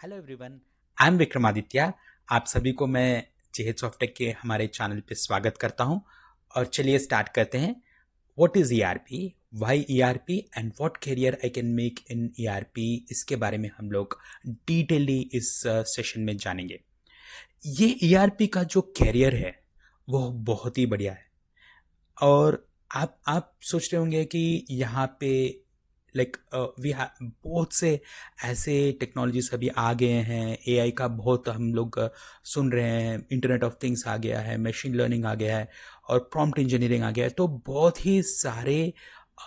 Hello everyone, I am Vikramaditya. आप सभी को मैं जेहेड सॉफ्टटेक के हमारे चैनल पे स्वागत करता हूं। और चलिए स्टार्ट करते हैं। What is ERP, why ERP and what career I can make in ERP, इसके बारे में हम लोग डिटेली इस सेशन में जानेंगे। ये ईआरपी का जो करियर है वो बहुत ही बढ़िया है। और आप सोच रहे होंगे कि यहाँ पे लाइक वी बहुत से ऐसे टेक्नोलॉजीज अभी आ गए हैं। एआई का बहुत हम लोग सुन रहे हैं, इंटरनेट ऑफ थिंग्स आ गया है, मशीन लर्निंग आ गया है और प्रॉम्प्ट इंजीनियरिंग आ गया है। तो बहुत ही सारे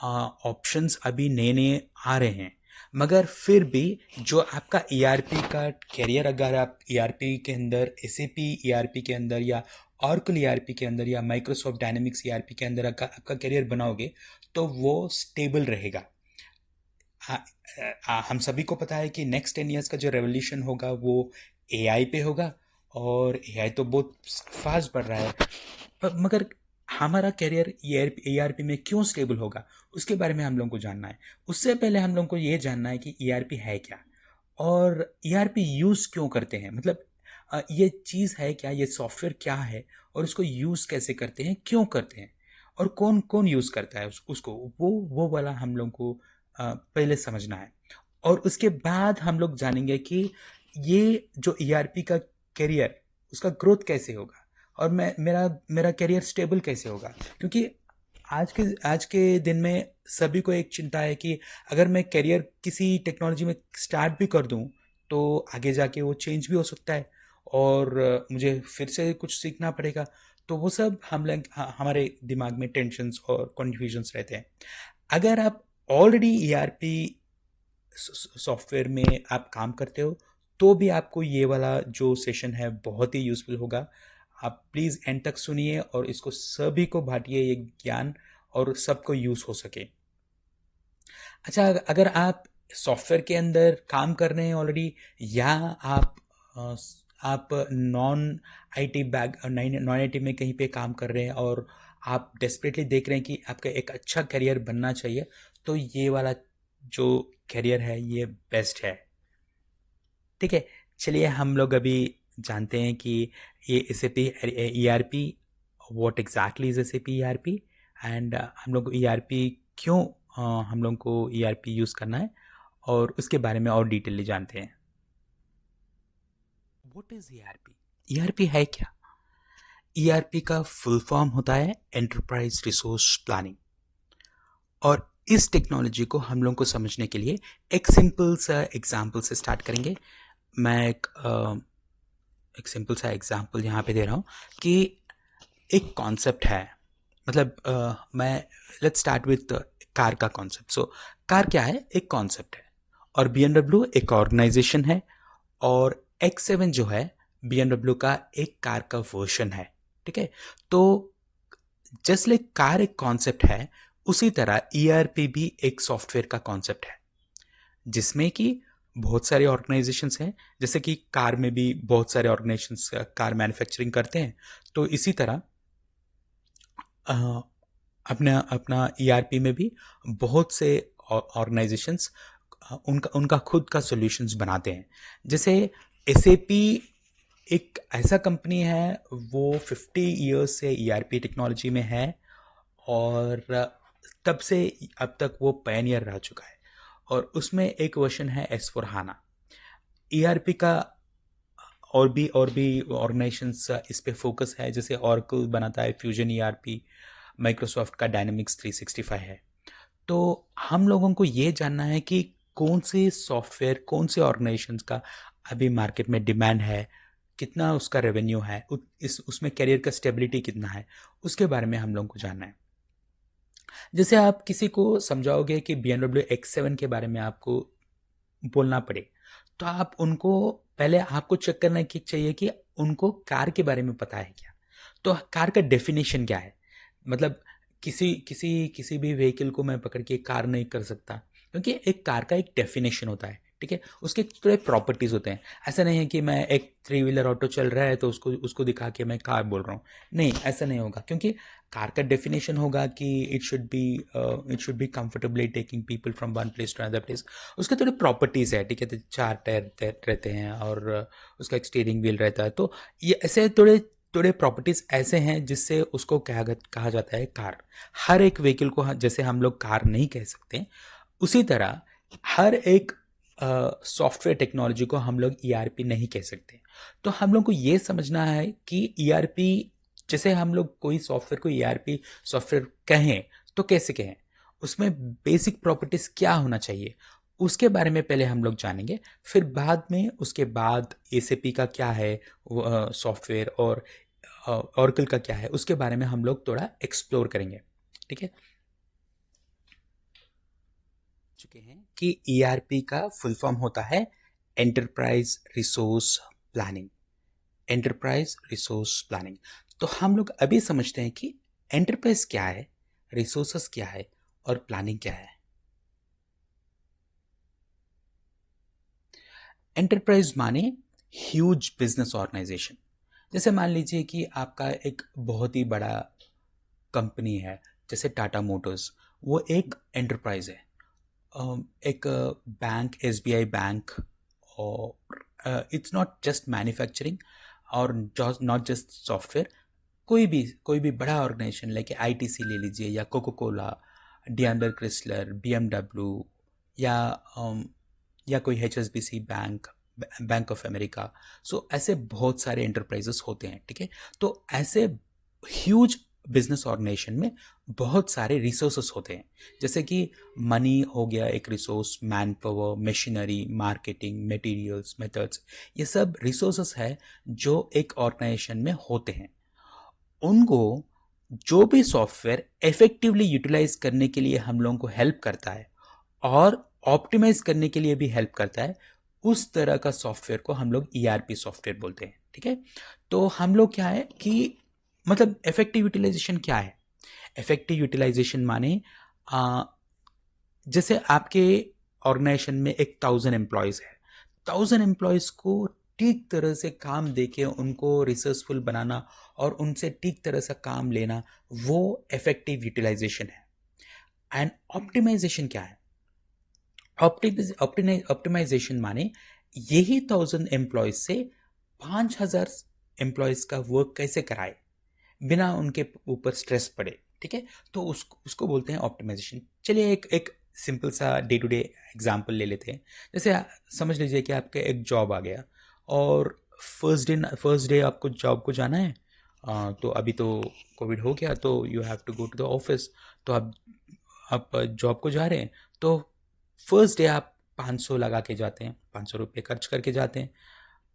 ऑप्शंस अभी नए नए आ रहे हैं। मगर फिर भी जो आपका ईआरपी का करियर, अगर आप ईआरपी के अंदर, एसएपी ईआरपी के अंदर या ऑरेकल ईआरपी के अंदर या माइक्रोसॉफ्ट डायनेमिक्स ईआरपी के अंदर आपका करियर बनाओगे तो वो स्टेबल रहेगा। हम सभी को पता है कि नेक्स्ट 10 ईयर्स का जो रेवोल्यूशन होगा वो एआई पे होगा। और एआई तो बहुत फास्ट बढ़ रहा है। मगर हमारा करियर ईआरपी में क्यों स्टेबल होगा, उसके बारे में हम लोगों को जानना है। उससे पहले हम लोगों को ये जानना है कि ईआरपी है क्या और ईआरपी यूज क्यों करते हैं। मतलब ये चीज़ है क्या, ये सॉफ्टवेयर क्या है और उसको यूज कैसे करते हैं, क्यों करते हैं और कौन कौन यूज करता है उसको, वो वाला हम लोग को पहले समझना है। और उसके बाद हम लोग जानेंगे कि ये जो ईआरपी का करियर, उसका ग्रोथ कैसे होगा और मैं मेरा मेरा करियर स्टेबल कैसे होगा। क्योंकि आज के दिन में सभी को एक चिंता है कि अगर मैं करियर किसी टेक्नोलॉजी में स्टार्ट भी कर दूं तो आगे जाके वो चेंज भी हो सकता है और मुझे फिर से कुछ सीखना पड़ेगा। तो वो सब हमारे दिमाग में टेंशन्स और कन्फ्यूजन्स रहते हैं। अगर आप ऑलरेडी ईआरपी सॉफ्टवेयर में आप काम करते हो तो भी आपको ये वाला जो सेशन है बहुत ही यूजफुल होगा। आप प्लीज़ एंड तक सुनिए और इसको सभी को बांटिए, ये ज्ञान, और सबको यूज़ हो सके। अच्छा, अगर आप सॉफ्टवेयर के अंदर काम कर रहे हैं ऑलरेडी, या अ, आप नॉन आईटी में कहीं पे काम कर रहे हैं और आप डेस्परेटली देख रहे हैं कि आपका एक अच्छा करियर बनना चाहिए, तो ये वाला जो करियर है ये बेस्ट है। ठीक है, चलिए हम लोग अभी जानते हैं कि ये S A P E R P, what exactly is S A P E R P, and हम लोग ई आर पी क्यों, हम लोग को ई आर पी यूज़ करना है, और उसके बारे में और डिटेलली जानते हैं। What is E R P, E R P है क्या? ई आर पी का फुल फॉर्म होता है एंटरप्राइज रिसोर्स प्लानिंग। और इस टेक्नोलॉजी को हम लोग को समझने के लिए एक सिंपल सा एग्जाम्पल से स्टार्ट करेंगे। मैं एक सिंपल सा एग्जाम्पल यहाँ पे दे रहा हूँ कि एक कॉन्सेप्ट है। मतलब मैं लेट्स स्टार्ट विथ कार का कॉन्सेप्ट। सो कार क्या है? एक कॉन्सेप्ट है। और BMW एक ऑर्गेनाइजेशन है। और X7 जो है BMW का एक कार का वर्जन है। ठीक है, तो जस्ट लाइक कार एक कॉन्सेप्ट है, उसी तरह ERP भी एक सॉफ्टवेयर का कॉन्सेप्ट है, जिसमें कि बहुत सारे ऑर्गेनाइजेशंस हैं। जैसे कि कार में भी बहुत सारे ऑर्गेनाइजेशंस कार मैन्युफैक्चरिंग करते हैं, तो इसी तरह अ, अपना अपना ईआरपी में भी बहुत से ऑर्गेनाइजेशंस उनका उनका खुद का सॉल्यूशंस बनाते हैं। जैसे एसएपी एक ऐसा कंपनी है, वो 50 इयर्स से ईआरपी टेक्नोलॉजी में है। और तब से अब तक वो पायनियर रह चुका है। और उसमें एक वर्जन है S/4HANA ईआरपी का। और भी ऑर्गेनाइजेशंस इस पे फोकस है। जैसे ऑरेकल बनाता है फ्यूजन ईआरपी, माइक्रोसॉफ्ट का डायनेमिक्स 365 है। तो हम लोगों को ये जानना है कि कौन से सॉफ्टवेयर, कौन से ऑर्गेनाइजेशंस का अभी मार्केट में डिमांड है, कितना उसका रेवेन्यू है, उसमें करियर का स्टेबिलिटी कितना है, उसके बारे में हम लोगों को जानना है। जैसे आप किसी को समझाओगे कि BMW X7 के बारे में आपको बोलना पड़े, तो आप उनको पहले आपको चेक करना कि चाहिए कि उनको कार के बारे में पता है क्या। तो कार का डेफिनेशन क्या है? मतलब किसी किसी किसी भी व्हीकल को मैं पकड़ के कार नहीं कर सकता, क्योंकि एक कार का एक डेफिनेशन होता है। ठीक है, उसके थोड़े प्रॉपर्टीज होते हैं। ऐसा नहीं है कि मैं एक 3 व्हीलर ऑटो चल रहा है तो उसको उसको दिखा के मैं कार बोल रहा हूँ। नहीं, ऐसा नहीं होगा, क्योंकि कार का डेफिनेशन होगा कि it should be comfortably taking people from one place to another place. उसके थोड़े प्रॉपर्टीज है, ठीक है, तो 4 टायर रहते हैं और उसका एक स्टीयरिंग व्हील रहता है। तो ये ऐसे थोड़े थोड़े प्रॉपर्टीज ऐसे हैं जिससे उसको कहा जाता है कार। हर एक व्हीकल को जैसे हम लोग कार नहीं कह सकते, उसी तरह हर एक सॉफ्टवेयर टेक्नोलॉजी को हम लोग ईआरपी नहीं कह सकते। तो हम लोग को ये समझना है कि ईआरपी, जैसे हम लोग कोई सॉफ्टवेयर को ईआरपी सॉफ्टवेयर कहें तो कैसे कहें, उसमें बेसिक प्रॉपर्टीज क्या होना चाहिए, उसके बारे में पहले हम लोग जानेंगे। फिर बाद में उसके बाद एसएपी का क्या है सॉफ्टवेयर, और ऑरेकल का क्या है, उसके बारे में हम लोग थोड़ा एक्सप्लोर करेंगे। ठीक है, चुके हैं कि ईआरपी का फुल फॉर्म होता है enterprise resource planning. Enterprise resource planning. तो हम लोग अभी समझते हैं कि एंटरप्राइज क्या है, रिसोर्सेस क्या है और प्लानिंग क्या है। एंटरप्राइज माने ह्यूज बिजनेस ऑर्गेनाइजेशन। जैसे मान लीजिए कि आपका एक बहुत ही बड़ा कंपनी है, जैसे टाटा मोटर्स, वो एक एंटरप्राइज है। एक बैंक, एसबीआई बैंक, और इट्स नॉट जस्ट मैन्युफैक्चरिंग और नॉट जस्ट सॉफ्टवेयर। कोई भी बड़ा ऑर्गेनाइजेशन, लाइक आईटीसी ले लीजिए, या Coca Cola, Daimler Chrysler, BMW, या या कोई HSBC bank, bank of America. So ऐसे बहुत सारे एंटरप्राइजेस होते हैं। ठीक है, तो ऐसे ह्यूज बिजनेस ऑर्गेनाइजेशन में बहुत सारे रिसोर्सेस होते हैं। जैसे कि मनी हो गया एक resource, man power, machinery, marketing, materials, methods, ये सब रिसोर्सेस है जो एक ऑर्गेनाइजेशन में होते हैं। उनको जो भी सॉफ्टवेयर इफेक्टिवली यूटिलाइज करने के लिए हम लोगों को हेल्प करता है और ऑप्टिमाइज करने के लिए भी हेल्प करता है, उस तरह का सॉफ्टवेयर को हम लोग ईआरपी सॉफ्टवेयर बोलते हैं। ठीक है, तो हम लोग क्या है कि मतलब इफेक्टिव यूटिलाइजेशन क्या है। इफेक्टिव यूटिलाइजेशन माने जैसे आपके ऑर्गेनाइजेशन में 1,000 एम्प्लॉयज है, 1,000 एम्प्लॉयज को ठीक तरह से काम देके उनको रिसोर्सफुल बनाना और उनसे ठीक तरह से काम लेना, वो इफेक्टिव यूटिलाइजेशन है। एंड ऑप्टिमाइजेशन क्या है? ऑप्टिमाइजेशन माने यही 1,000 एम्प्लॉयज से 5,000 एम्प्लॉयज का वर्क कैसे कराए बिना उनके ऊपर स्ट्रेस पड़े। ठीक है, तो उसको बोलते हैं ऑप्टिमाइजेशन। चलिए एक एक सिंपल सा डे टू डे एग्जांपल ले लेते हैं। जैसे समझ लीजिए कि आपका एक जॉब आ गया और फर्स्ट डे आपको जॉब को जाना है। तो अभी तो कोविड हो गया, तो you have to go to the office. तो आप जॉब को जा रहे हैं, तो फर्स्ट डे आप 500 लगा के जाते हैं, 500 रुपये खर्च करके जाते हैं।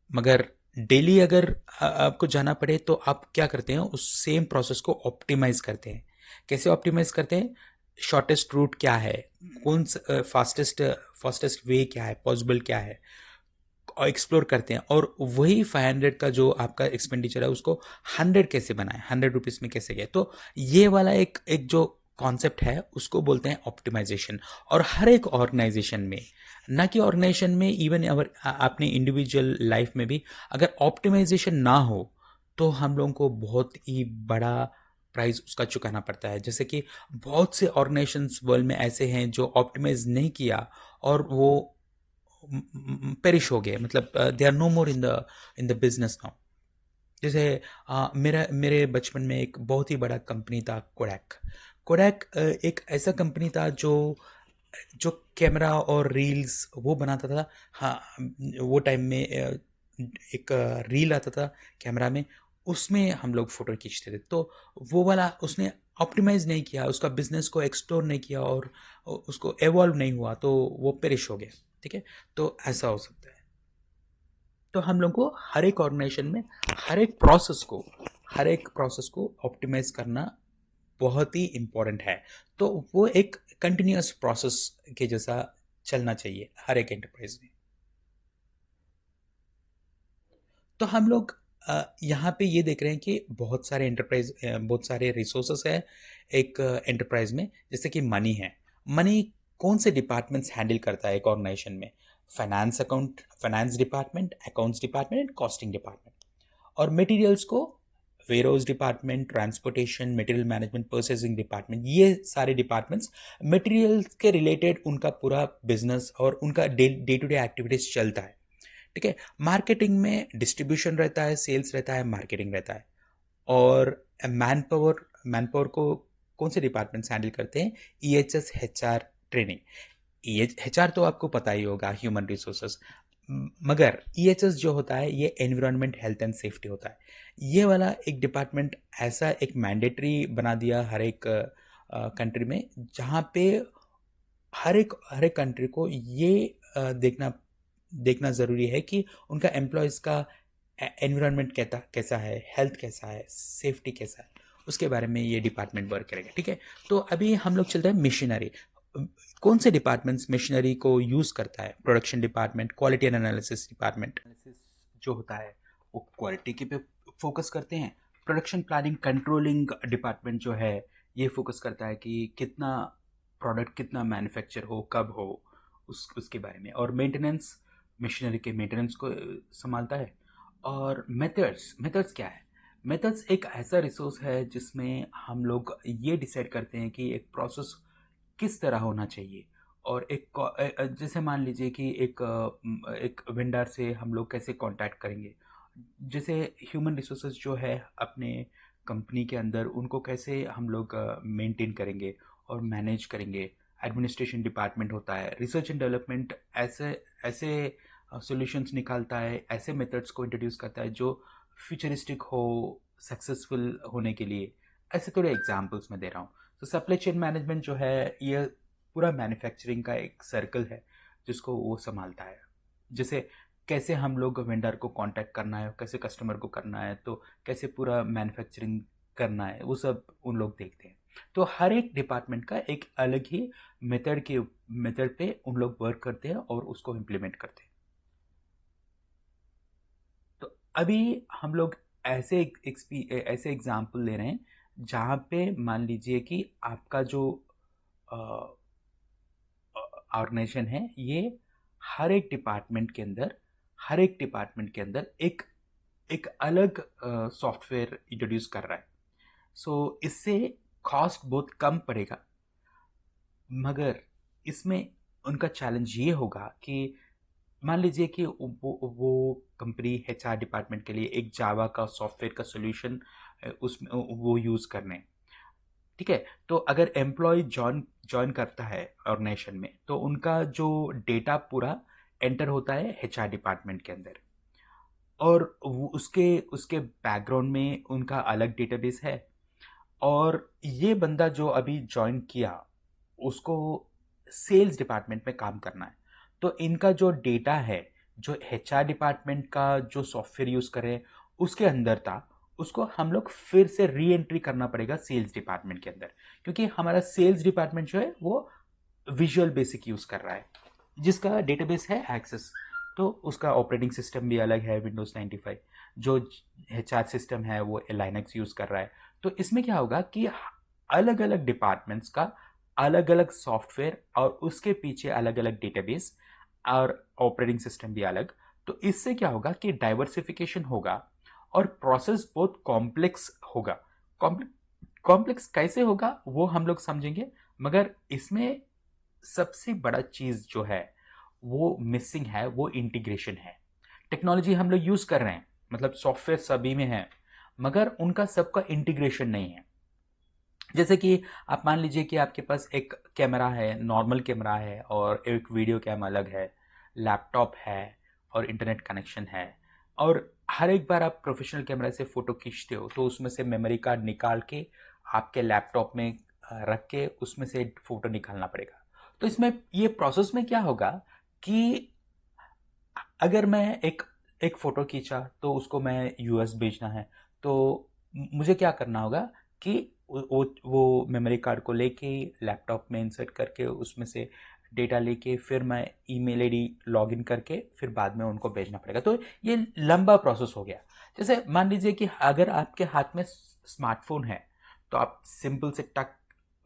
मगर डेली अगर आपको जाना पड़े तो आप क्या करते हैं, उस सेम प्रोसेस को ऑप्टिमाइज करते हैं। कैसे ऑप्टिमाइज करते हैं? शॉर्टेस्ट रूट क्या है, कौन फास्टेस्ट फास्टेस्ट वे क्या है, पॉसिबल क्या है, एक्सप्लोर करते हैं। और वही 500 का जो आपका एक्सपेंडिचर है उसको 100 कैसे बनाए, 100 रुपीज़ में कैसे गए। तो ये वाला एक एक जो कॉन्सेप्ट है उसको बोलते हैं ऑप्टिमाइजेशन। और हर एक ऑर्गेनाइजेशन में, ना कि ऑर्गेनाइजेशन में, इवन अगर अपने इंडिविजुअल लाइफ में भी अगर ऑप्टिमाइजेशन ना हो तो हम लोगों को बहुत ही बड़ा प्राइस उसका चुकाना पड़ता है। जैसे कि बहुत से ऑर्गेनाइजेशंस वर्ल्ड में ऐसे हैं जो ऑप्टिमाइज नहीं किया और वो पेरिश हो गए, मतलब they are no more in the business now. जैसे मेरे बचपन में एक बहुत ही बड़ा कंपनी था, कोडैक। कोडैक एक ऐसा कंपनी था जो जो कैमरा और रील्स वो बनाता था। हाँ, वो टाइम में एक रील आता था कैमरा में, उसमें हम लोग फोटो खींचते थे। तो वो वाला उसने ऑप्टिमाइज नहीं किया, उसका बिजनेस को एक्सप्लोर नहीं किया और उसको एवॉल्व नहीं हुआ, तो वो पेरिश हो गया। ठीक है, तो ऐसा हो सकता है। तो हम लोग को हर एक ऑर्गेनाइजेशन में हर एक प्रोसेस को ऑप्टिमाइज करना बहुत ही इम्पोर्टेंट है। तो वो एक कंटिन्यूअस प्रोसेस के जैसा चलना चाहिए हर एक एंटरप्राइज में। तो हम लोग यहाँ पे ये देख रहे हैं कि बहुत सारे रिसोर्सेस है एक एंटरप्राइज में। जैसे कि मनी है। मनी कौन से डिपार्टमेंट्स हैंडल करता है एक ऑर्गेनाइजेशन में? Finance department, accounts department and costing department. और मटेरियल्स को warehouse department, transportation, material management, purchasing department, ये सारे डिपार्टमेंट्स मटेरियल्स के रिलेटेड उनका पूरा बिजनेस और उनका डे टू डे एक्टिविटीज चलता है। ठीक है, मार्केटिंग में डिस्ट्रीब्यूशन रहता है, सेल्स रहता है, मार्केटिंग रहता है। और मैन पावर को कौन से डिपार्टमेंट्स हैंडल करते हैं? EHS, HR, training. HR तो आपको पता ही होगा, ह्यूमन रिसोर्सेस। मगर EHS जो होता है ये एनवायरनमेंट, हेल्थ एंड सेफ्टी होता है। ये वाला एक डिपार्टमेंट ऐसा एक मैंडेटरी बना दिया हर एक कंट्री में, जहाँ पे हर एक कंट्री को ये देखना ज़रूरी है कि उनका एम्प्लॉयज़ का एनवायरनमेंट कैसा है, हेल्थ कैसा है, सेफ्टी कैसा है, उसके बारे में ये डिपार्टमेंट वर्क करेगा। ठीक है, तो अभी हम लोग चलते हैं मशीनरी। कौन से डिपार्टमेंट्स मशीनरी को यूज़ करता है? Production department, quality and analysis department जो होता है वो क्वालिटी के पे फोकस करते हैं। प्रोडक्शन प्लानिंग कंट्रोलिंग डिपार्टमेंट जो है ये फोकस करता है कि कितना प्रोडक्ट, कितना मैन्युफैक्चर हो, कब हो, उसके बारे में। और मेंटेनेंस, मशीनरी के मेंटेनेंस को संभालता है। और मेथड्स क्या है? मेथड्स एक ऐसा रिसोर्स है जिसमें हम लोग ये डिसाइड करते हैं कि एक प्रोसेस किस तरह होना चाहिए। और जैसे मान लीजिए कि एक वेंडर से हम लोग कैसे कांटेक्ट करेंगे, जैसे ह्यूमन रिसोर्सेज जो है अपने कंपनी के अंदर उनको कैसे हम लोग मेंटेन करेंगे और मैनेज करेंगे। एडमिनिस्ट्रेशन डिपार्टमेंट होता है। रिसर्च एंड डेवलपमेंट ऐसे ऐसे सॉल्यूशंस निकालता है, ऐसे मेथड्स को इंट्रोड्यूस करता है जो फ्यूचरिस्टिक हो, सक्सेसफुल होने के लिए। ऐसे थोड़े एग्जांपल्स मैं दे रहा हूँ। तो सप्लाई चेन मैनेजमेंट जो है ये पूरा मैन्युफैक्चरिंग का एक सर्कल है जिसको वो संभालता है। जैसे कैसे हम लोग वेंडर को कांटेक्ट करना है, कैसे कस्टमर को करना है, तो कैसे पूरा मैन्युफैक्चरिंग करना है, वो सब उन लोग देखते हैं। तो हर एक डिपार्टमेंट का एक अलग ही मेथड पे उन लोग वर्क करते हैं और उसको इम्प्लीमेंट करते हैं। तो अभी हम लोग ऐसे एग्जाम्पल ले रहे हैं जहाँ पे मान लीजिए कि आपका जो ऑर्गेनाइजेशन है ये हर एक डिपार्टमेंट के अंदर एक अलग सॉफ्टवेयर इंट्रोड्यूस कर रहा है। सो इससे कॉस्ट बहुत कम पड़ेगा, मगर इसमें उनका चैलेंज ये होगा कि मान लीजिए कि वो कंपनी HR डिपार्टमेंट के लिए एक जावा का सॉफ्टवेयर का सोल्यूशन उसमें वो यूज़ करने। ठीक है, तो अगर एम्प्लॉय ज्वाइन करता है ऑर्गेनाइजेशन में तो उनका जो डेटा पूरा एंटर होता है HR डिपार्टमेंट के अंदर। और उसके बैकग्राउंड में उनका अलग डेटाबेस है। और ये बंदा जो अभी ज्वाइन किया उसको सेल्स डिपार्टमेंट में काम करना है। तो इनका जो डेटा है, जो HR डिपार्टमेंट का जो सॉफ्टवेयर यूज करें उसके अंदर था, उसको हम लोग फिर से री एंट्री करना पड़ेगा सेल्स डिपार्टमेंट के अंदर, क्योंकि हमारा सेल्स डिपार्टमेंट जो है वो विजुअल बेसिक यूज कर रहा है जिसका डेटाबेस है एक्सेस। तो उसका ऑपरेटिंग सिस्टम भी अलग है, विंडोज 95। जो HR सिस्टम है वो लाइनक्स यूज कर रहा है। तो इसमें क्या होगा कि अलग अलग डिपार्टमेंट्स का अलग अलग सॉफ्टवेयर और उसके पीछे अलग अलग डेटाबेस और ऑपरेटिंग सिस्टम भी अलग। तो इससे क्या होगा कि डाइवर्सिफिकेशन होगा और प्रोसेस बहुत कॉम्प्लेक्स होगा। कॉम्प्लेक्स कैसे होगा वो हम लोग समझेंगे, मगर इसमें सबसे बड़ा चीज जो है वो मिसिंग है, वो इंटीग्रेशन है। टेक्नोलॉजी हम लोग यूज कर रहे हैं, मतलब सॉफ्टवेयर सभी में है, मगर उनका सबका इंटीग्रेशन नहीं है। जैसे कि आप मान लीजिए कि आपके पास एक कैमरा है, नॉर्मल कैमरा है, और एक वीडियो कैम अलग है, लैपटॉप है और इंटरनेट कनेक्शन है। और हर एक बार आप प्रोफेशनल कैमरा से फोटो खींचते हो तो उसमें से मेमोरी कार्ड निकाल के आपके लैपटॉप में रख के उसमें से फोटो निकालना पड़ेगा। तो इसमें ये प्रोसेस में क्या होगा कि अगर मैं एक फोटो खींचा तो उसको मैं US भेजना है, तो मुझे क्या करना होगा कि वो मेमोरी कार्ड को लेके लैपटॉप में इंसर्ट करके उसमें से डेटा लेके फिर मैं ईमेल ID लॉगिन करके फिर बाद में उनको भेजना पड़ेगा। तो ये लंबा प्रोसेस हो गया। जैसे मान लीजिए कि अगर आपके हाथ में स्मार्टफोन है तो आप सिंपल से टक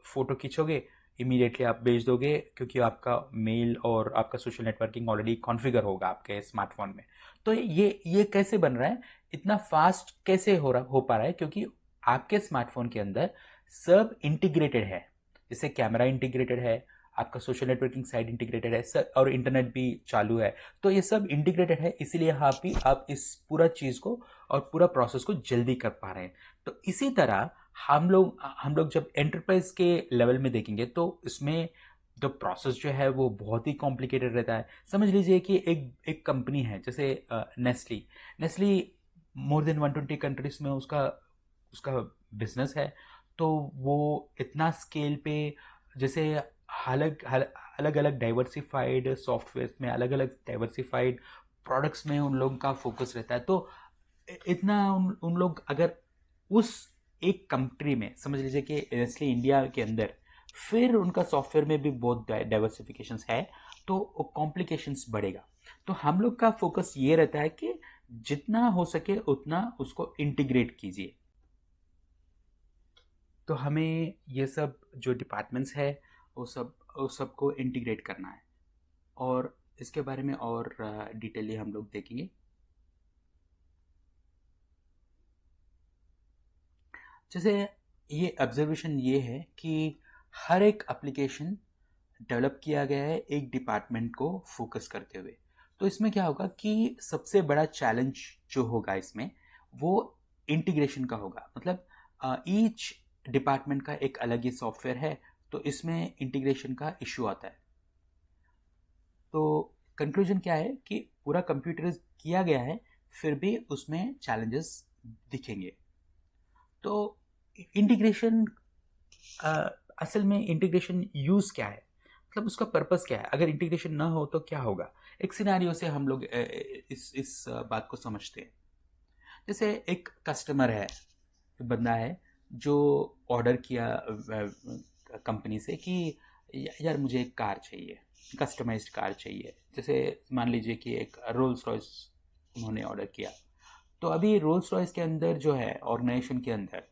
फोटो खींचोगे, इमीडिएटली आप भेज दोगे, क्योंकि आपका मेल और आपका सोशल नेटवर्किंग ऑलरेडी कॉन्फ़िगर होगा आपके स्मार्टफोन में। तो ये कैसे बन रहा है, इतना फास्ट कैसे हो पा रहा है, क्योंकि आपके स्मार्टफोन के अंदर सब इंटीग्रेटेड है। जैसे कैमरा इंटीग्रेटेड है, आपका सोशल नेटवर्किंग साइट इंटीग्रेटेड है, और इंटरनेट भी चालू है। तो ये सब इंटीग्रेटेड है, इसीलिए आप इस पूरा चीज़ को और पूरा प्रोसेस को जल्दी कर पा रहे हैं। तो इसी तरह हम लोग जब एंटरप्राइज के लेवल में देखेंगे तो इसमें जो प्रोसेस जो है वो बहुत ही कॉम्प्लिकेटेड रहता है। समझ लीजिए कि एक कंपनी है, जैसे Nestlé. Nestlé more than 120 countries में उसका उसका बिजनेस है। तो वो इतना स्केल पे, जैसे अलग अलग डाइवर्सिफाइड सॉफ्टवेयर में अलग अलग डाइवर्सिफाइड प्रोडक्ट्स में उन लोगों का फोकस रहता है। तो इतना उन लोग अगर उस एक कंट्री में, समझ लीजिए कि नेस्ले इंडिया के अंदर, फिर उनका सॉफ्टवेयर में भी बहुत डाइवर्सिफिकेशंस है, तो कॉम्प्लिकेशंस बढ़ेगा। तो हम लोग का फोकस ये रहता है कि जितना हो सके उतना उसको इंटीग्रेट कीजिए। तो हमें ये सब जो डिपार्टमेंट्स है वो सबको इंटीग्रेट करना है, और इसके बारे में और डिटेली हम लोग देखेंगे। जैसे ये ऑब्जर्वेशन ये है कि हर एक एप्लीकेशन डेवलप किया गया है एक डिपार्टमेंट को फोकस करते हुए। तो इसमें क्या होगा कि सबसे बड़ा चैलेंज जो होगा इसमें, वो इंटीग्रेशन का होगा। मतलब ईच डिपार्टमेंट का एक अलग ही सॉफ्टवेयर है, तो इसमें इंटीग्रेशन का इश्यू आता है। तो कंक्लूजन क्या है कि पूरा कंप्यूटराइज किया गया है, फिर भी उसमें चैलेंजेस दिखेंगे। तो इंटीग्रेशन, असल में इंटीग्रेशन यूज क्या है, मतलब उसका पर्पस क्या है, अगर इंटीग्रेशन ना हो तो क्या होगा। एक सिनारियो से हम लोग इस बात को समझते हैं। जैसे एक कस्टमर है, बंदा है जो ऑर्डर किया कंपनी से कि यार मुझे एक कार चाहिए, कस्टमाइज्ड कार चाहिए। जैसे मान लीजिए कि एक रोल्स रॉयस उन्होंने ऑर्डर किया। तो अभी रोल्स रॉयस के अंदर जो है, ऑर्गेनाइजेशन के अंदर,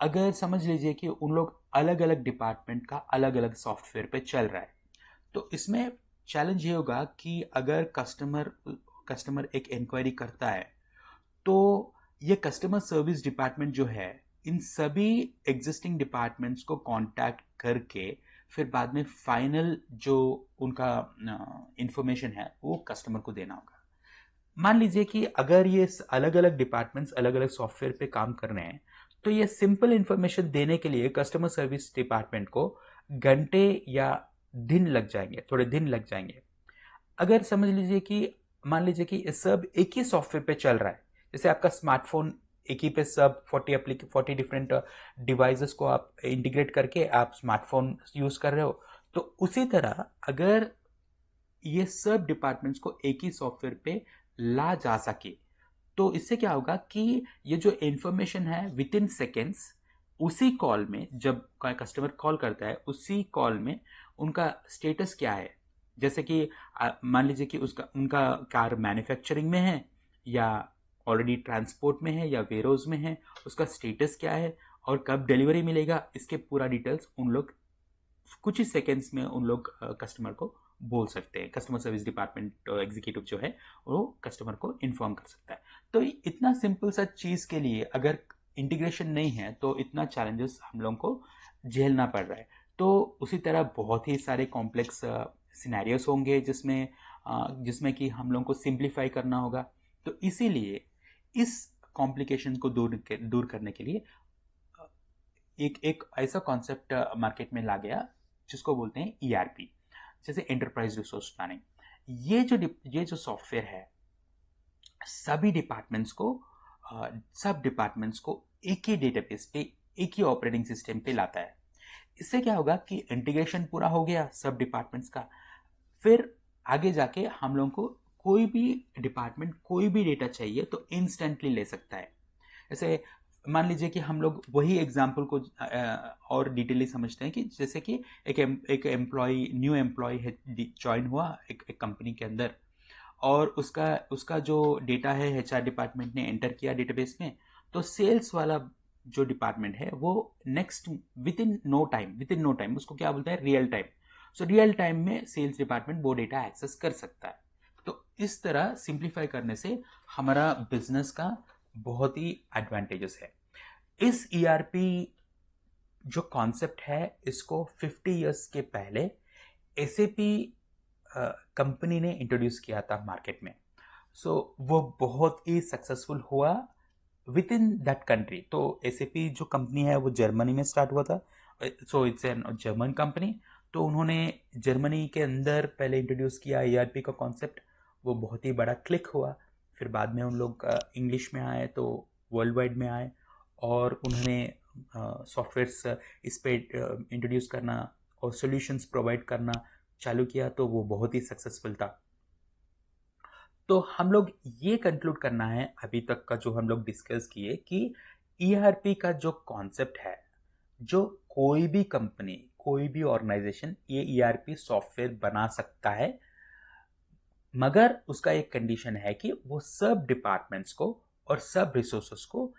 अगर समझ लीजिए कि उन लोग अलग अलग डिपार्टमेंट का अलग अलग सॉफ्टवेयर पे चल रहा है, तो इसमें चैलेंज ये होगा कि अगर कस्टमर एक इंक्वायरी करता है, तो ये कस्टमर सर्विस डिपार्टमेंट जो है इन सभी एग्जिस्टिंग डिपार्टमेंट्स को कांटेक्ट करके फिर बाद में फाइनल जो उनका इंफॉर्मेशन है वो कस्टमर को देना होगा। मान लीजिए कि अगर ये अलग अलग डिपार्टमेंट्स अलग अलग सॉफ्टवेयर पे काम कर रहे हैं, तो ये सिंपल इंफॉर्मेशन देने के लिए कस्टमर सर्विस डिपार्टमेंट को घंटे या दिन लग जाएंगे, थोड़े दिन लग जाएंगे। अगर समझ लीजिए कि मान लीजिए कि ये सब एक ही सॉफ्टवेयर पे चल रहा है, जैसे आपका स्मार्टफोन एक ही पे सब 40 डिफरेंट डिवाइसेस को आप इंटीग्रेट करके आप स्मार्टफोन यूज कर रहे हो, तो उसी तरह अगर ये सब डिपार्टमेंट्स को एक ही सॉफ्टवेयर पे ला जा सके, तो इससे क्या होगा कि ये जो इंफॉर्मेशन है विद इन सेकेंड्स, उसी कॉल में, जब कस्टमर कॉल करता है उसी कॉल में उनका स्टेटस क्या है। जैसे कि मान लीजिए कि उसका उनका कार मैन्युफैक्चरिंग में है, या ऑलरेडी ट्रांसपोर्ट में है, या वेयरहाउस में है, उसका स्टेटस क्या है और कब डिलीवरी मिलेगा, इसके पूरा डिटेल्स उन लोग कुछ ही सेकेंड्स में उन लोग कस्टमर को बोल सकते हैं। कस्टमर सर्विस डिपार्टमेंट एग्जीक्यूटिव जो है वो कस्टमर को इन्फॉर्म कर सकता है। तो इतना सिंपल सा चीज़ के लिए अगर इंटीग्रेशन नहीं है तो इतना चैलेंजेस हम लोगों को झेलना पड़ रहा है। तो उसी तरह बहुत ही सारे कॉम्प्लेक्स सिनेरियोस होंगे जिसमें कि हम लोगों को सिंप्लीफाई करना होगा। तो इसीलिए इस कॉम्प्लिकेशन को दूर करने के लिए एक एक ऐसा कॉन्सेप्ट मार्केट में ला गया जिसको बोलते हैं ईआरपी, जैसे एंटरप्राइज रिसोर्स प्लानिंग। ये जो सॉफ्टवेयर है सभी डिपार्टमेंट्स को सब डिपार्टमेंट्स को एक ही डेटाबेस पे, एक ही ऑपरेटिंग सिस्टम पे लाता है। इससे क्या होगा कि इंटीग्रेशन पूरा हो गया सब डिपार्टमेंट्स का। फिर आगे जाके हम लोगों को कोई भी डिपार्टमेंट कोई भी डेटा चाहिए तो इंस्टेंटली ले सकता है। जैसे मान लीजिए कि हम लोग वही एग्जाम्पल को और डिटेली समझते हैं कि जैसे कि एक एम्प्लॉय, न्यू एम्प्लॉय ज्वाइन हुआ एक कंपनी के अंदर, और उसका जो डेटा है एचआर डिपार्टमेंट ने एंटर किया डेटाबेस में। तो सेल्स वाला जो डिपार्टमेंट है वो next within no time उसको क्या बोलते हैं, real time. So real time में सेल्स डिपार्टमेंट वो डेटा एक्सेस कर सकता है। तो इस तरह सिंप्लीफाई करने से हमारा बिजनेस का बहुत ही एडवांटेजेस है। इस ईआरपी जो कॉन्सेप्ट है इसको 50 इयर्स के पहले एसएपी कंपनी ने इंट्रोड्यूस किया था मार्केट में। सो वो बहुत ही सक्सेसफुल हुआ विद इन दैट कंट्री। तो एसएपी जो कंपनी है वो जर्मनी में स्टार्ट हुआ था। So it's an German company. तो उन्होंने जर्मनी के अंदर पहले इंट्रोड्यूस किया ईआरपी का कॉन्सेप्ट, वो बहुत ही बड़ा क्लिक हुआ। फिर बाद में उन लोग इंग्लिश में आए तो वर्ल्ड वाइड में आए और उन्होंने सॉफ्टवेयर्स इस पे इंट्रोड्यूस करना और सॉल्यूशंस प्रोवाइड करना चालू किया, तो वो बहुत ही सक्सेसफुल था। तो हम लोग ये कंक्लूड करना है अभी तक का जो हम लोग डिस्कस किए कि ईआरपी का जो कॉन्सेप्ट है, जो कोई भी कंपनी कोई भी ऑर्गेनाइजेशन ये ईआरपी सॉफ्टवेयर बना सकता है, मगर उसका एक कंडीशन है कि वो सब डिपार्टमेंट्स को और सब रिसोर्सेस को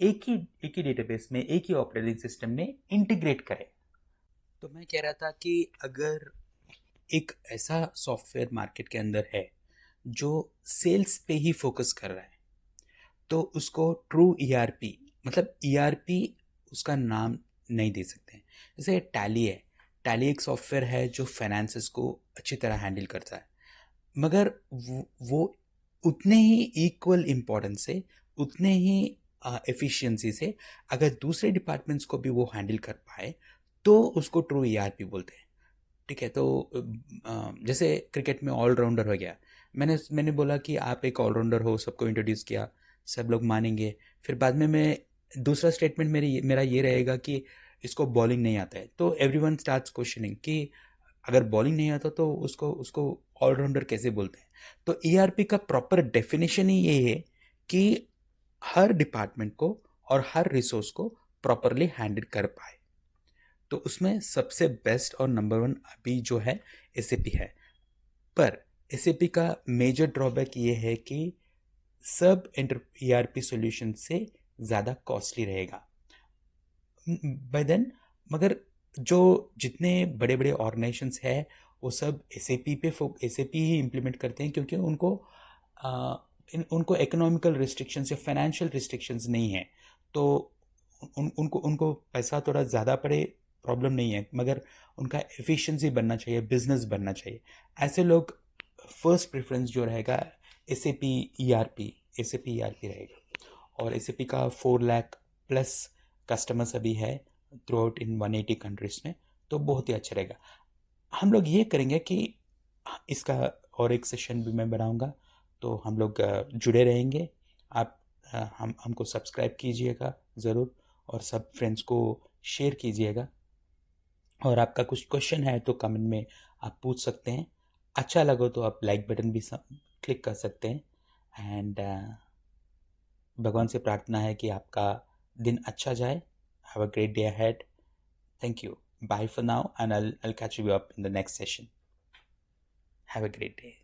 एक ही डेटाबेस में, एक ही ऑपरेटिंग सिस्टम में इंटीग्रेट करे। तो मैं कह रहा था कि अगर एक ऐसा सॉफ्टवेयर मार्केट के अंदर है जो सेल्स पे ही फोकस कर रहा है, तो उसको ट्रू ईआरपी, मतलब ईआरपी उसका नाम नहीं दे सकते हैं। जैसे टैली है, टैली एक सॉफ्टवेयर है जो फाइनेंसेस को अच्छी तरह हैंडल करता है, मगर वो उतने ही इक्वल इम्पोर्टेंस से, उतने ही एफिशिएंसी से अगर दूसरे डिपार्टमेंट्स को भी वो हैंडल कर पाए तो उसको ट्रू ईआरपी बोलते हैं। ठीक है, तो जैसे क्रिकेट में ऑलराउंडर हो गया, मैंने बोला कि आप एक ऑलराउंडर हो, सबको इंट्रोड्यूस किया, सब लोग मानेंगे। फिर बाद में मैं दूसरा स्टेटमेंट मेरा ये रहेगा कि इसको बॉलिंग नहीं आता है, तो एवरीवन स्टार्ट्स क्वेश्चनिंग कि अगर बॉलिंग नहीं आता तो उसको उसको ऑलराउंडर कैसे बोलते हैं। तो ईआरपी का प्रॉपर डेफिनेशन ही ये है कि हर डिपार्टमेंट को और हर रिसोर्स को प्रॉपरली हैंडल कर पाए। तो उसमें सबसे बेस्ट और नंबर वन अभी जो है एसएपी है। पर एसएपी का मेजर ड्रॉबैक ये है कि सब ईआरपी सॉल्यूशन से ज़्यादा कॉस्टली रहेगा बाय देन। मगर जो जितने बड़े बड़े ऑर्गेनाइजेशंस है वो सब एसएपी ही इम्प्लीमेंट करते हैं, क्योंकि उनको इकोनॉमिकल रिस्ट्रिक्शंस या फाइनेंशियल रिस्ट्रिक्शंस नहीं है। तो उनको पैसा थोड़ा ज़्यादा पड़े प्रॉब्लम नहीं है, मगर उनका एफिशिएंसी बनना चाहिए, बिजनेस बनना चाहिए। ऐसे लोग फर्स्ट प्रेफरेंस जो रहेगा एसएपी ईआरपी रहेगा। और एसएपी का 4 लाख प्लस कस्टमर्स अभी है थ्रू आउट इन 180 कंट्रीज में, तो बहुत ही अच्छा रहेगा। हम लोग ये करेंगे कि इसका और एक सेशन भी मैं बनाऊंगा, तो हम लोग जुड़े रहेंगे। आप हमको सब्सक्राइब कीजिएगा ज़रूर और सब फ्रेंड्स को शेयर कीजिएगा। और आपका कुछ क्वेश्चन है तो कमेंट में आप पूछ सकते हैं। अच्छा लगे तो आप लाइक बटन भी क्लिक कर सकते हैं। एंड भगवान से प्रार्थना है कि आपका दिन अच्छा जाए। Have a great day ahead. Thank you. Bye for now, and I'll catch you up in the next session. Have a great day.